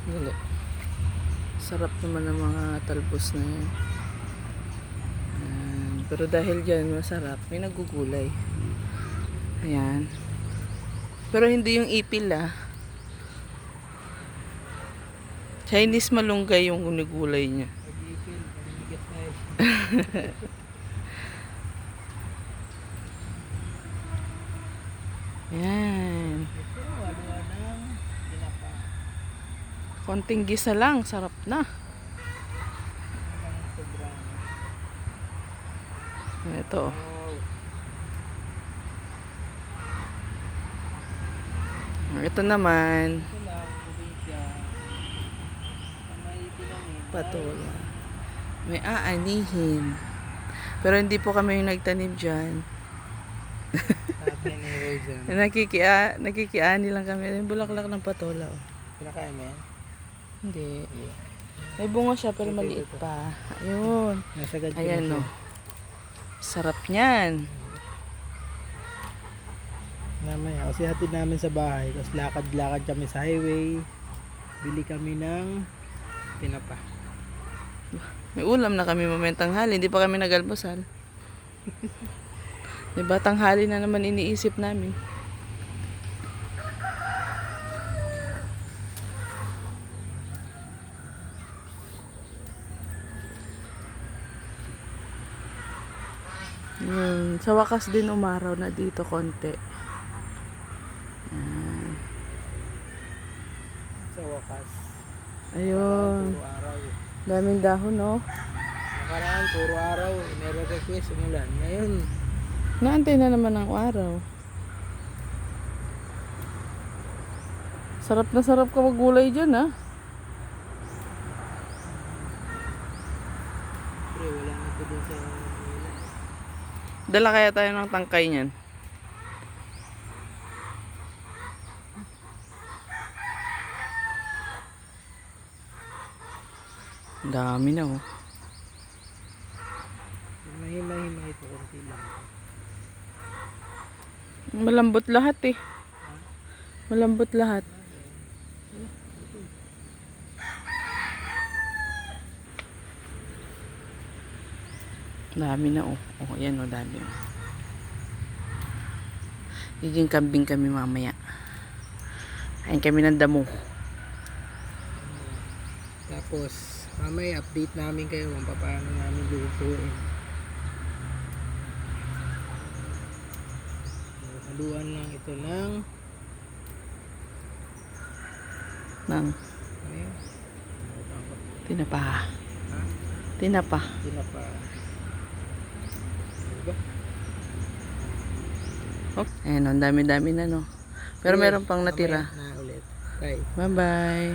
Dali. Sarap naman ng mga talbos na yan. Pero dahil dyan masarap, may nagugulay. Ayan. Pero hindi yung ipil Chinese malunggay yung gunigulay niya. Pag-ipil, pag-ibigat tayo. Ayan. Ito, haluan ng tinapa. Konting gisa lang, sarap na. Ang sobrang. Ito. Wow. Ito naman. Ito lang, probinsya. May tinanim. Patola. May aanihin. Pero hindi po kami yung nagtanim dyan. Sabi ni Rosen. Nakikiani lang kami. Yung bulaklak ng patola. Pinakain mo yan? Hindi. May bunga siya pero maliit pa. Ayun. Nasagad ko Ayan na no. siya. Sarap niyan. Mamaya, kasi hatid namin sa bahay. Tapos lakad-lakad kami sa highway. Bili kami ng tinapa. May ulam na kami mamayang tanghali. Hindi pa kami nagalmusal. Diba tanghali na naman iniisip namin. Sa wakas din umaraw na dito konti. Sa wakas. Ayun. Puro araw. Daming dahon no. Nakaraan, puro araw. Meron request, umulan. Ngayon, Naantay na naman ang araw. Sarap na sarap ka maggulay dyan pre, wala na ito dun sa Dala kaya tayo ng tangkay niyan. Dami na mahimay ito, konti lang. Malambot lahat Malambot lahat. Dami na ayan dami Giging kambing kami mamaya. Ayun kami ng damo. Tapos, mamaya update namin kayo kung paano namin lutuin. Haluan lang ito ng ano yun? Tinapa. Ha? Tinapa. Tinapa. Diba? Ayun, ang dami-dami na no. Pero meron pang natira. Mamaya na ulit. Bye. Bye-bye.